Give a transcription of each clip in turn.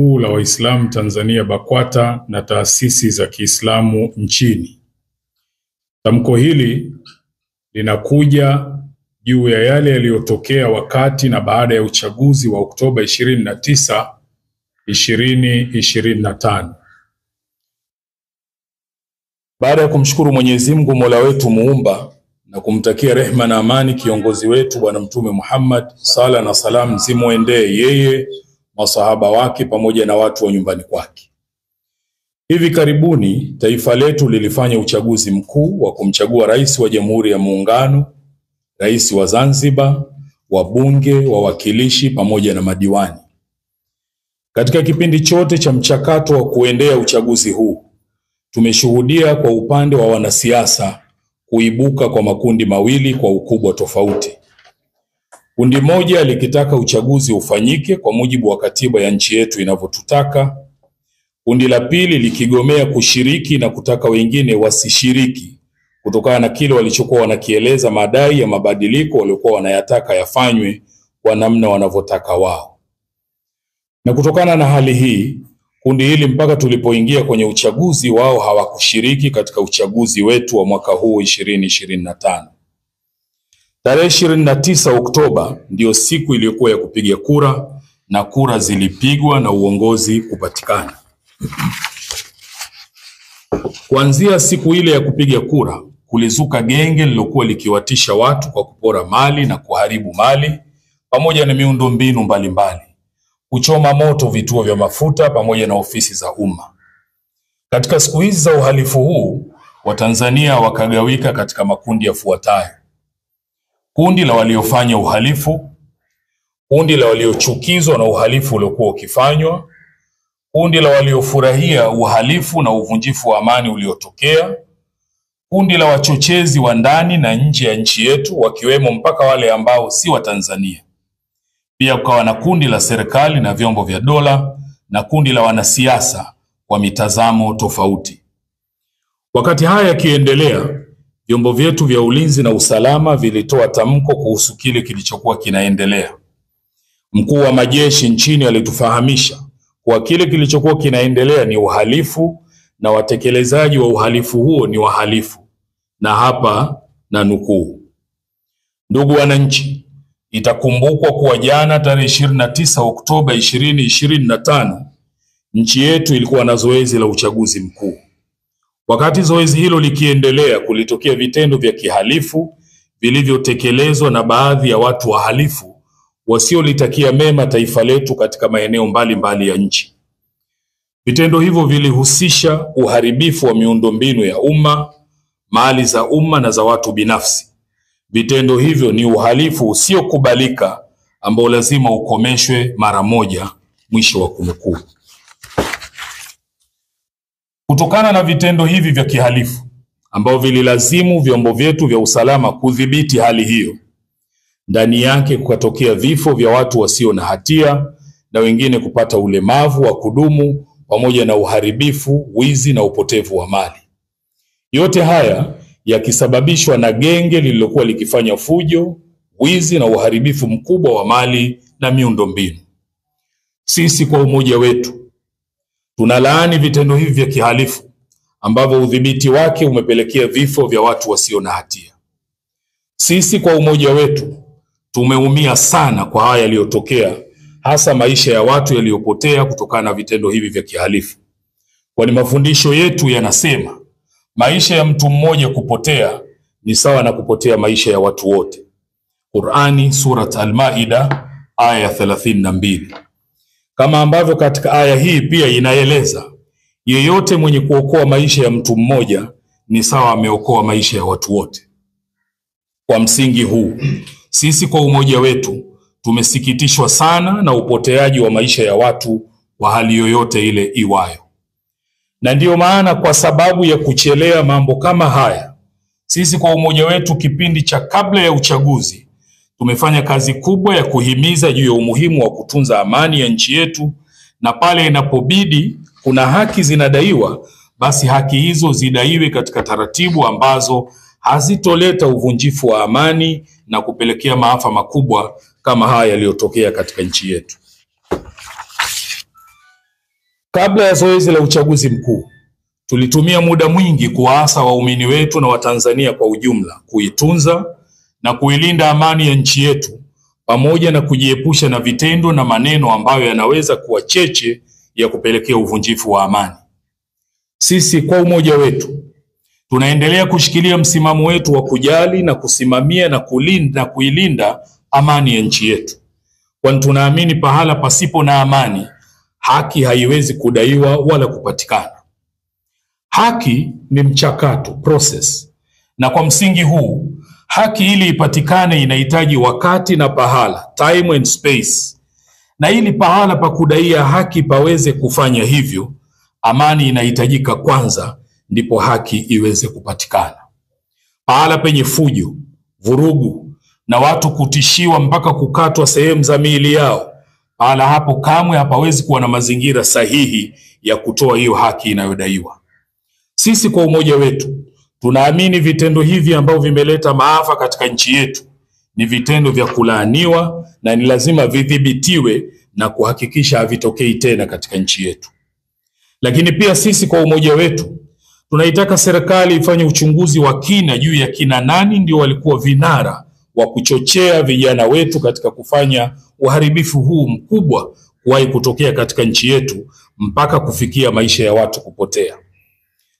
Kuu la Waislamu Tanzania BAKWATA na taasisi za Kiislamu nchini. Tamko hili linakuja juu ya yale yaliyotokea wakati na baada ya uchaguzi wa Oktoba 29, 2025. Baada ya kumshukuru Mwenyezi Mungu Mola wetu muumba na kumtakia rehma na amani kiongozi wetu Bwana Mtume Muhammad, sala na salam zimwendee yeye, masahaba wake pamoja na watu wa nyumbani kwake. Hivi karibuni taifa letu lilifanya uchaguzi mkuu wa kumchagua rais wa Jamhuri ya Muungano, rais wa Zanzibar, wabunge, wawakilishi pamoja na madiwani. Katika kipindi chote cha mchakato wa kuendea uchaguzi huu, tumeshuhudia kwa upande wa wanasiasa kuibuka kwa makundi mawili kwa ukubwa tofauti. Kundi moja likitaka uchaguzi ufanyike kwa mujibu wa katiba ya nchi yetu inavyotutaka. Kundi la pili likigomea kushiriki na kutaka wengine wasishiriki kutokana na kile walichokuwa wanakieleza madai ya mabadiliko waliokuwa wanayataka yafanywe kwa namna wanavyotaka wao. Na kutokana na hali hii, kundi hili mpaka tulipoingia kwenye uchaguzi wao hawakushiriki katika uchaguzi wetu wa mwaka huu 2025. Tarehe 29 Oktoba ndio siku iliyokuwa ya kupiga kura na kura zilipigwa na uongozi kupatikana. Kuanzia siku ile ya kupiga kura, kulizuka genge lilokuwa likiwatisha watu kwa kupora mali na kuharibu mali pamoja na miundombinu mbalimbali, kuchoma moto vituo vya mafuta pamoja na ofisi za umma. Katika siku hizi za uhalifu huu, Watanzania wakagawika katika makundi yafuatayo: kundi la waliofanya uhalifu, kundi la waliochukizwa na uhalifu uliokuwa ukifanywa, kundi la waliofurahia uhalifu na uvunjifu wa amani uliotokea, kundi la wachochezi wa ndani na nje ya nchi yetu wakiwemo mpaka wale ambao si wa Tanzania. Pia kukawa na kundi la serikali na vyombo vya dola na kundi la wanasiasa wa mitazamo tofauti. Wakati haya yakiendelea, vyombo vyetu vya ulinzi na usalama vilitoa tamko kuhusu kile kilichokuwa kinaendelea. Mkuu wa majeshi nchini alitufahamisha kwa kile kilichokuwa kinaendelea ni uhalifu na watekelezaji wa uhalifu huo ni wahalifu. Na hapa na nukuu: ndugu wananchi, itakumbukwa kuwa jana tarehe 29 Oktoba 2025 nchi yetu ilikuwa na zoezi la uchaguzi mkuu. Wakati zoezi hilo likiendelea, kulitokea vitendo vya kihalifu vilivyotekelezwa na baadhi ya watu wahalifu wasiolitakia mema taifa letu katika maeneo mbalimbali ya nchi. Vitendo hivyo vilihusisha uharibifu wa miundombinu ya umma, mali za umma na za watu binafsi. Vitendo hivyo ni uhalifu usiokubalika ambao lazima ukomeshwe mara moja. Mwisho wa kunukuu. Kutokana na vitendo hivi vya kihalifu ambao vililazimu vyombo vyetu vya usalama kudhibiti hali hiyo, ndani yake kukatokea vifo vya watu wasio na hatia na wengine kupata ulemavu wa kudumu pamoja na uharibifu, wizi na upotevu wa mali. Yote haya yakisababishwa na genge lililokuwa likifanya fujo, wizi na uharibifu mkubwa wa mali na miundombinu. Sisi kwa umoja wetu tunalaani vitendo hivi vya kihalifu ambavyo udhibiti wake umepelekea vifo vya watu wasio na hatia. Sisi kwa umoja wetu tumeumia sana kwa haya yaliyotokea, hasa maisha ya watu yaliyopotea kutokana na vitendo hivi vya kihalifu. Kwani mafundisho yetu yanasema maisha ya mtu mmoja kupotea ni sawa na kupotea maisha ya watu wote. Qur'ani Surat Al-Maida aya 32. Kama ambavyo katika aya hii pia inaeleza yeyote mwenye kuokoa maisha ya mtu mmoja ni sawa ameokoa maisha ya watu wote. Kwa msingi huu, sisi kwa umoja wetu tumesikitishwa sana na upoteaji wa maisha ya watu wa hali yoyote ile iwayo. Na ndiyo maana kwa sababu ya kuchelea mambo kama haya, sisi kwa umoja wetu kipindi cha kabla ya uchaguzi tumefanya kazi kubwa ya kuhimiza juu ya umuhimu wa kutunza amani ya nchi yetu, na pale inapobidi kuna haki zinadaiwa, basi haki hizo zidaiwe katika taratibu ambazo hazitoleta uvunjifu wa amani na kupelekea maafa makubwa kama haya yaliyotokea katika nchi yetu. Kabla ya zoezi la uchaguzi mkuu, tulitumia muda mwingi kuwaasa waumini wetu na Watanzania kwa ujumla kuitunza na kuilinda amani ya nchi yetu, pamoja na kujiepusha na vitendo na maneno ambayo yanaweza kuwa cheche ya kupelekea uvunjifu wa amani. Sisi kwa umoja wetu tunaendelea kushikilia msimamo wetu wa kujali na kusimamia na kuilinda amani ya nchi yetu, kwani tunaamini pahala pasipo na amani haki haiwezi kudaiwa wala kupatikana. Haki ni mchakato, process, na kwa msingi huu haki ili ipatikane inahitaji wakati na pahala, time and space, na ili pahala pa kudaia haki paweze kufanya hivyo, amani inahitajika kwanza, ndipo haki iweze kupatikana. Pahala penye fujo, vurugu na watu kutishiwa mpaka kukatwa sehemu za miili yao, pahala hapo kamwe hapawezi kuwa na mazingira sahihi ya kutoa hiyo haki inayodaiwa. Sisi kwa umoja wetu tunaamini vitendo hivi ambavyo vimeleta maafa katika nchi yetu ni vitendo vya kulaaniwa na ni lazima vidhibitiwe na kuhakikisha havitokei tena katika nchi yetu. Lakini pia sisi kwa umoja wetu tunaitaka serikali ifanye uchunguzi wa kina juu ya kina nani ndio walikuwa vinara wa kuchochea vijana wetu katika kufanya uharibifu huu mkubwa kuwahi kutokea katika nchi yetu mpaka kufikia maisha ya watu kupotea.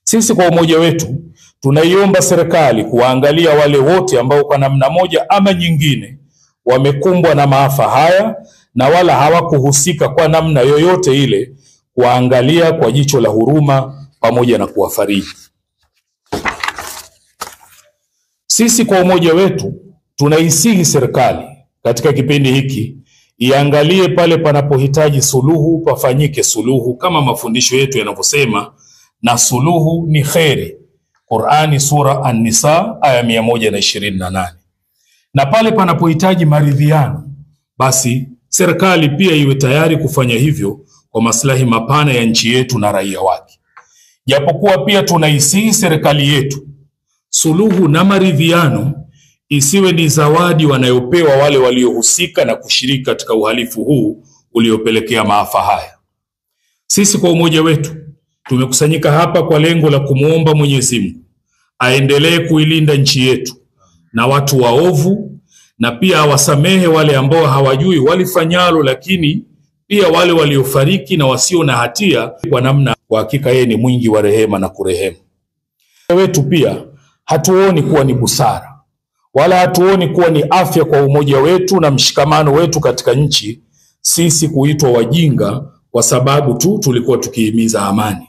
Sisi kwa umoja wetu tunaiomba serikali kuwaangalia wale wote ambao kwa namna moja ama nyingine wamekumbwa na maafa haya na wala hawakuhusika kwa namna yoyote ile, kuangalia kwa jicho la huruma pamoja na kuwafariji. Sisi kwa umoja wetu tunaisihi serikali katika kipindi hiki iangalie pale panapohitaji suluhu pafanyike suluhu, kama mafundisho yetu yanavyosema, na suluhu ni kheri. Qur'ani sura An-Nisa aya 128. Na pale panapohitaji maridhiano, basi serikali pia iwe tayari kufanya hivyo kwa maslahi mapana ya nchi yetu na raia wake. Japokuwa pia tunaisihi serikali yetu suluhu na maridhiano isiwe ni zawadi wanayopewa wale waliohusika na kushiriki katika uhalifu huu uliopelekea maafa haya. Sisi kwa umoja wetu tumekusanyika hapa kwa lengo la kumuomba Mwenyezi Mungu aendelee kuilinda nchi yetu na watu waovu, na pia awasamehe wale ambao hawajui walifanyalo, lakini pia wale waliofariki na wasio na hatia, kwa namna kwa hakika yeye ni mwingi wa rehema na kurehemu. Wetu pia hatuoni kuwa ni busara wala hatuoni kuwa ni afya kwa umoja wetu na mshikamano wetu katika nchi sisi kuitwa wajinga kwa sababu tu tulikuwa tukihimiza amani.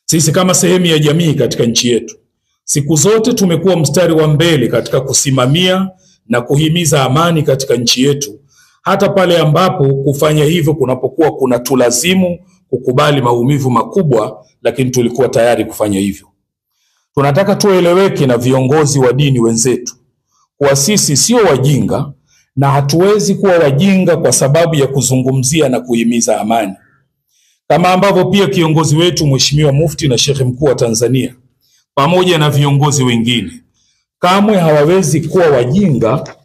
Sisi kama sehemu ya jamii katika nchi yetu siku zote tumekuwa mstari wa mbele katika kusimamia na kuhimiza amani katika nchi yetu, hata pale ambapo kufanya hivyo kunapokuwa kuna tulazimu kukubali maumivu makubwa, lakini tulikuwa tayari kufanya hivyo. Tunataka tueleweke na viongozi wa dini wenzetu kuwa sisi sio wajinga na hatuwezi kuwa wajinga kwa sababu ya kuzungumzia na kuhimiza amani. Kama ambavyo pia kiongozi wetu Mheshimiwa Mufti na Sheikh Mkuu wa Tanzania pamoja na viongozi wengine kamwe hawawezi kuwa wajinga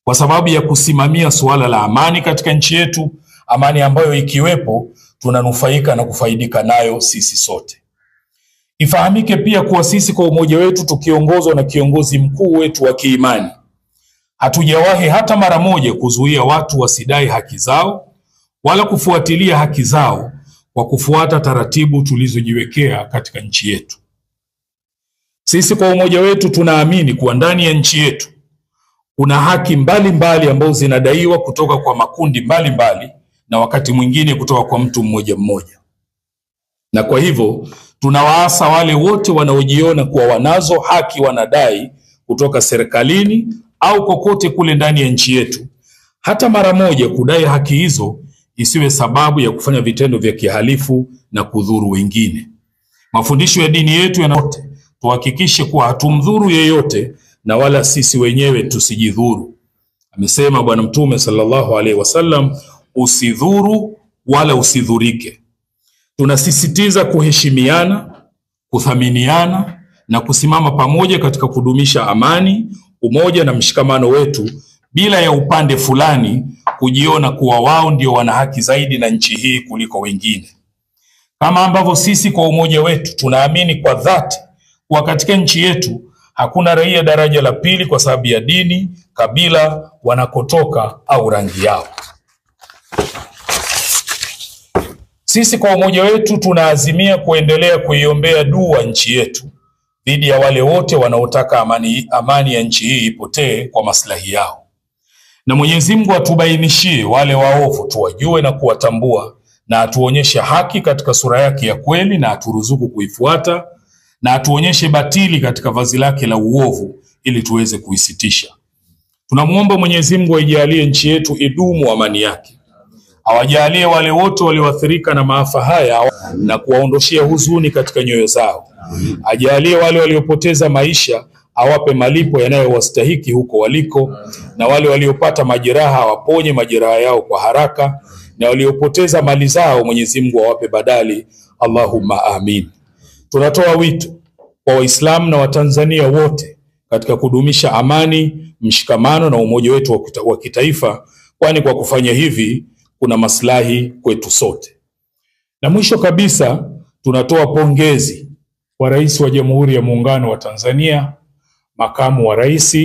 kwa sababu ya kusimamia suala la amani katika nchi yetu, amani ambayo ikiwepo tunanufaika na kufaidika nayo sisi sote. Ifahamike pia kuwa sisi kwa umoja wetu tukiongozwa na kiongozi mkuu wetu wa kiimani hatujawahi hata mara moja kuzuia watu wasidai haki zao wala kufuatilia haki zao kwa kufuata taratibu tulizojiwekea katika nchi yetu. Sisi kwa umoja wetu tunaamini kuwa ndani ya nchi yetu kuna haki mbalimbali ambazo zinadaiwa kutoka kwa makundi mbalimbali na wakati mwingine kutoka kwa mtu mmoja mmoja. Na kwa hivyo tunawaasa wale wote wanaojiona kuwa wanazo haki wanadai kutoka serikalini au kokote kule ndani ya nchi yetu, hata mara moja kudai haki hizo isiwe sababu ya kufanya vitendo vya kihalifu na kudhuru wengine. Mafundisho ya dini yetu yanayote tuhakikishe kuwa hatumdhuru yeyote na wala sisi wenyewe tusijidhuru. Amesema Bwana Mtume sallallahu alaihi wasallam, usidhuru wala usidhurike. Tunasisitiza kuheshimiana, kuthaminiana na kusimama pamoja katika kudumisha amani, umoja na mshikamano wetu bila ya upande fulani kujiona kuwa wao ndio wana haki zaidi na nchi hii kuliko wengine. Kama ambavyo sisi kwa umoja wetu tunaamini kwa dhati kuwa katika nchi yetu hakuna raia daraja la pili kwa sababu ya dini, kabila, wanakotoka au rangi yao. Sisi kwa umoja wetu tunaazimia kuendelea kuiombea dua nchi yetu dhidi ya wale wote wanaotaka amani ya nchi hii ipotee kwa maslahi yao. Na Mwenyezi Mungu atubainishie wale waovu, tuwajue na kuwatambua, na atuonyeshe haki katika sura yake ya kweli na aturuzuku kuifuata, na atuonyeshe batili katika vazi lake la uovu ili tuweze kuisitisha. Tunamuomba Mwenyezi Mungu aijalie nchi yetu idumu amani yake. Awajalie wale wote walioathirika na maafa haya na kuwaondoshia huzuni katika nyoyo zao. Ajalie wale waliopoteza maisha awape malipo yanayowastahiki huko waliko, na wale waliopata majeraha awaponye majeraha yao kwa haraka, na waliopoteza mali zao Mwenyezi Mungu awape badali. Allahumma amin. Tunatoa wito kwa Waislamu na Watanzania wote katika kudumisha amani, mshikamano na umoja wetu wa kitaifa, kwani kwa kufanya hivi kuna maslahi kwetu sote. Na mwisho kabisa tunatoa pongezi kwa Rais wa Jamhuri ya Muungano wa Tanzania, makamu wa rais,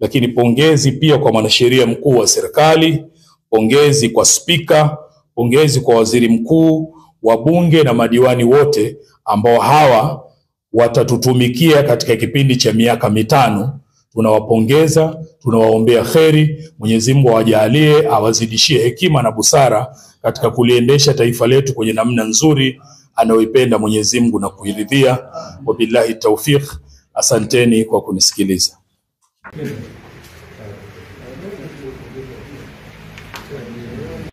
lakini pongezi pia kwa mwanasheria mkuu wa serikali, pongezi kwa spika, pongezi kwa waziri mkuu, wabunge na madiwani wote ambao hawa watatutumikia katika kipindi cha miaka 5. Tunawapongeza, tunawaombea kheri. Mwenyezi Mungu awajalie, awazidishie hekima na busara katika kuliendesha taifa letu kwenye namna nzuri anayoipenda Mwenyezi Mungu na kuiridhia. Wabillahi tawfiq. Asanteni kwa kunisikiliza.